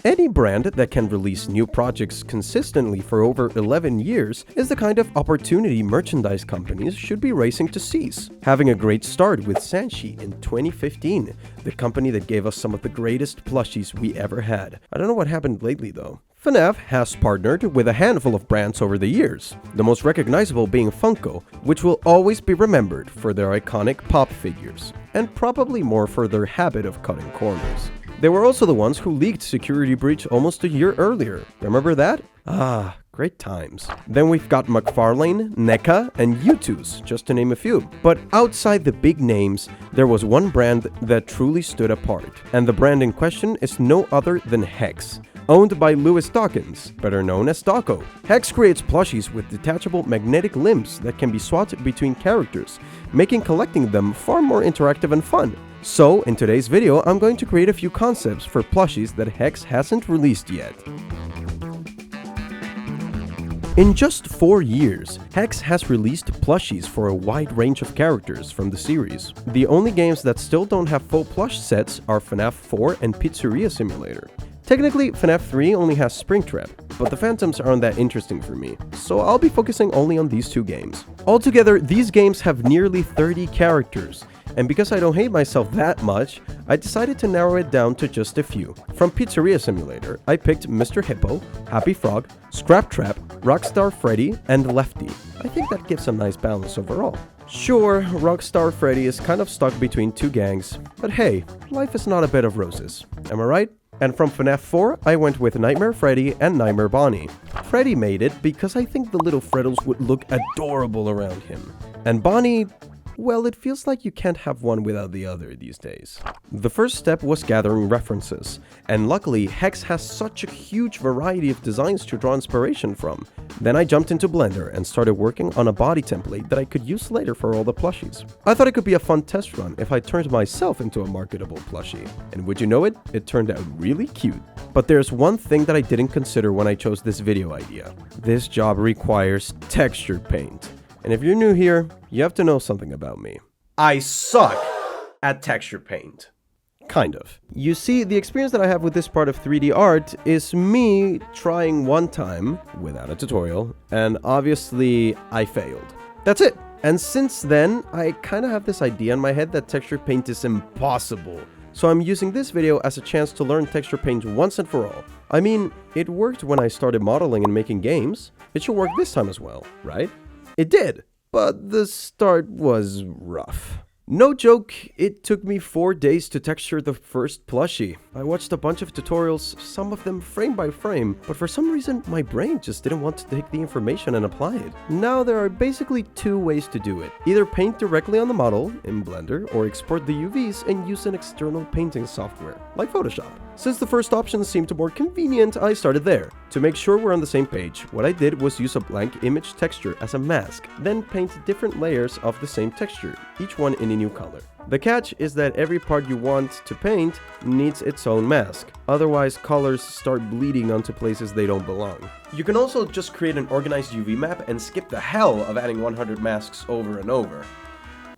Any brand that can release new projects consistently for over 11 years is the kind of opportunity merchandise companies should be racing to seize. Having a great start with Sanshi in 2015, the company that gave us some of the greatest plushies we ever had. I don't know what happened lately though. FNAF has partnered with a handful of brands over the years, the most recognizable being Funko, which will always be remembered for their iconic pop figures, and probably more for their habit of cutting corners. They were also the ones who leaked Security Breach almost a year earlier. Remember that? Ah, great times. Then we've got McFarlane, NECA, and U2s, just to name a few. But outside the big names, there was one brand that truly stood apart. And the brand in question is no other than Hex, owned by Lewis Dawkins, better known as Dawko. Hex creates plushies with detachable magnetic limbs that can be swapped between characters, making collecting them far more interactive and fun. So, in today's video, I'm going to create a few concepts for plushies that Hex hasn't released yet. In just 4 years, Hex has released plushies for a wide range of characters from the series. The only games that still don't have full plush sets are FNAF 4 and Pizzeria Simulator. Technically, FNAF 3 only has Springtrap, but the Phantoms aren't that interesting for me, so I'll be focusing only on these two games. Altogether, these games have nearly 30 characters, and because I don't hate myself that much, I decided to narrow it down to just a few. From Pizzeria Simulator, I picked Mr. Hippo, Happy Frog, Scrap Trap, Rockstar Freddy, and Lefty. I think that gives a nice balance overall. Sure, Rockstar Freddy is kind of stuck between two gangs, but hey, life is not a bed of roses, am I right? And from FNAF 4, I went with Nightmare Freddy and Nightmare Bonnie. Freddy made it because I think the little Freddles would look adorable around him. And Bonnie, well, it feels like you can't have one without the other these days. The first step was gathering references, and luckily Hex has such a huge variety of designs to draw inspiration from. Then I jumped into Blender and started working on a body template that I could use later for all the plushies. I thought it could be a fun test run if I turned myself into a marketable plushie. And would you know it, it turned out really cute. But there's one thing that I didn't consider when I chose this video idea. This job requires texture paint. And if you're new here, you have to know something about me. I suck at texture paint. Kind of. You see, the experience that I have with this part of 3D art is me trying one time without a tutorial, and obviously I failed. That's it. And since then, I kind of have this idea in my head that texture paint is impossible. So I'm using this video as a chance to learn texture paint once and for all. I mean, it worked when I started modeling and making games. It should work this time as well, right? It did, but the start was rough. No joke, it took me 4 days to texture the first plushie. I watched a bunch of tutorials, some of them frame by frame, but for some reason my brain just didn't want to take the information and apply it. Now there are basically 2 ways to do it. Either paint directly on the model in Blender or export the UVs and use an external painting software, like Photoshop. Since the first option seemed more convenient, I started there. To make sure we're on the same page, what I did was use a blank image texture as a mask, then paint different layers of the same texture, each one in a new color. The catch is that every part you want to paint needs its own mask, otherwise colors start bleeding onto places they don't belong. You can also just create an organized UV map and skip the hell of adding 100 masks over and over.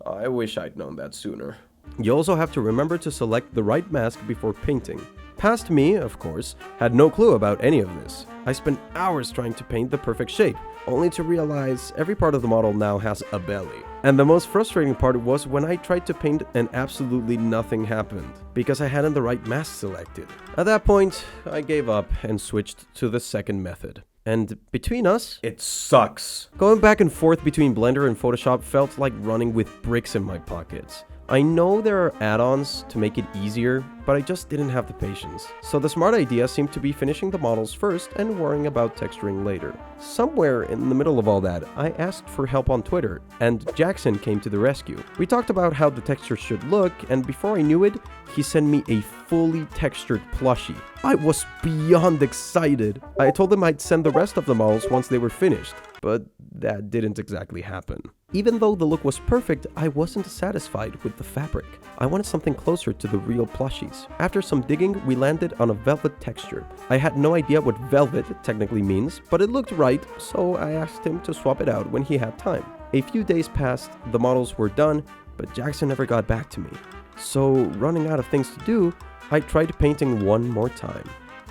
I wish I'd known that sooner. You also have to remember to select the right mask before painting. Past me, of course, had no clue about any of this. I spent hours trying to paint the perfect shape, only to realize every part of the model now has a belly. And the most frustrating part was when I tried to paint and absolutely nothing happened, because I hadn't the right mask selected. At that point, I gave up and switched to the second method. And between us, it sucks. Going back and forth between Blender and Photoshop felt like running with bricks in my pockets. I know there are add-ons to make it easier, but I just didn't have the patience. So the smart idea seemed to be finishing the models first and worrying about texturing later. Somewhere in the middle of all that, I asked for help on Twitter, and Jackson came to the rescue. We talked about how the texture should look, and before I knew it, he sent me a fully textured plushie. I was beyond excited. I told him I'd send the rest of the models once they were finished, but that didn't exactly happen. Even though the look was perfect, I wasn't satisfied with the fabric. I wanted something closer to the real plushies. After some digging, we landed on a velvet texture. I had no idea what velvet technically means, but it looked right, so I asked him to swap it out when he had time. A few days passed, the models were done, but Jackson never got back to me. So, running out of things to do, I tried painting one more time.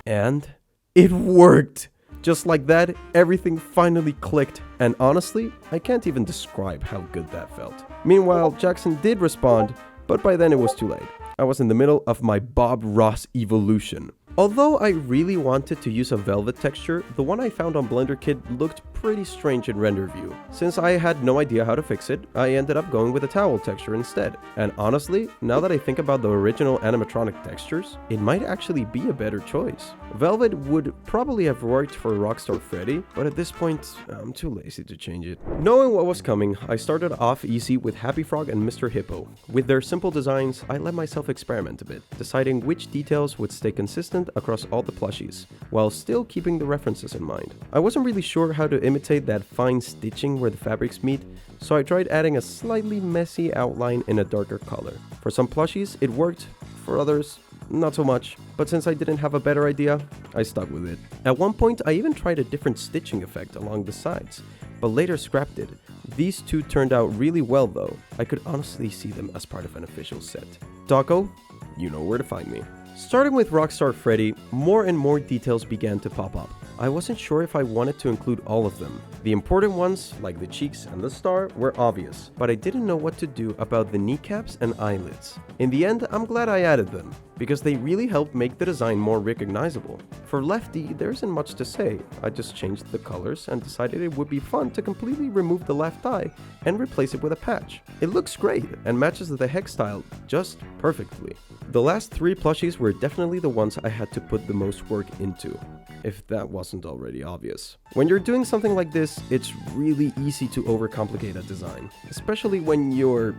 And it worked! Just like that, everything finally clicked, and honestly, I can't even describe how good that felt. Meanwhile, Jackson did respond, but by then it was too late. I was in the middle of my Bob Ross evolution. Although I really wanted to use a velvet texture, the one I found on Blender Kit looked pretty strange in render view. Since I had no idea how to fix it, I ended up going with a towel texture instead. And honestly, now that I think about the original animatronic textures, it might actually be a better choice. Velvet would probably have worked for Rockstar Freddy, but at this point, I'm too lazy to change it. Knowing what was coming, I started off easy with Happy Frog and Mr. Hippo. With their simple designs, I let myself experiment a bit, deciding which details would stay consistent across all the plushies, while still keeping the references in mind. I wasn't really sure how to imitate that fine stitching where the fabrics meet, so I tried adding a slightly messy outline in a darker color. For some plushies, it worked, for others, not so much, but since I didn't have a better idea, I stuck with it. At one point, I even tried a different stitching effect along the sides, but later scrapped it. These two turned out really well though. I could honestly see them as part of an official set. Dawko, you know where to find me. Starting with Rockstar Freddy, more and more details began to pop up. I wasn't sure if I wanted to include all of them. The important ones, like the cheeks and the star, were obvious, but I didn't know what to do about the kneecaps and eyelids. In the end, I'm glad I added them, because they really helped make the design more recognizable. For Lefty, there isn't much to say. I just changed the colors and decided it would be fun to completely remove the left eye and replace it with a patch. It looks great and matches the Hex style just perfectly. The last three plushies were definitely the ones I had to put the most work into, if that wasn't already obvious. When you're doing something like this, it's really easy to overcomplicate a design, especially when you're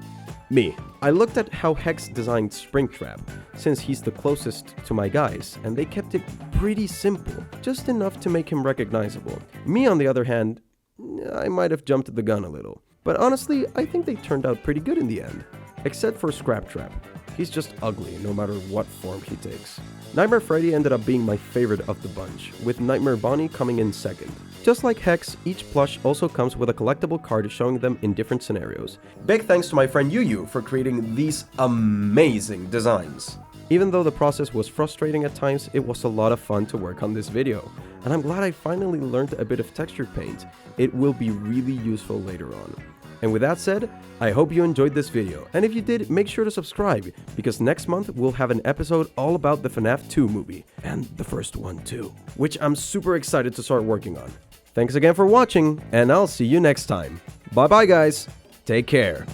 me. I looked at how Hex designed Springtrap, since he's the closest to my guys, and they kept it pretty simple, just enough to make him recognizable. Me, on the other hand, I might have jumped the gun a little, but honestly, I think they turned out pretty good in the end, except for Scraptrap. He's just ugly, no matter what form he takes. Nightmare Freddy ended up being my favorite of the bunch, with Nightmare Bonnie coming in second. Just like Hex, each plush also comes with a collectible card showing them in different scenarios. Big thanks to my friend Yu for creating these amazing designs. Even though the process was frustrating at times, it was a lot of fun to work on this video. And I'm glad I finally learned a bit of texture paint. It will be really useful later on. And with that said, I hope you enjoyed this video, and if you did, make sure to subscribe, because next month we'll have an episode all about the FNAF 2 movie, and the first one too, which I'm super excited to start working on. Thanks again for watching, and I'll see you next time. Bye bye guys, take care.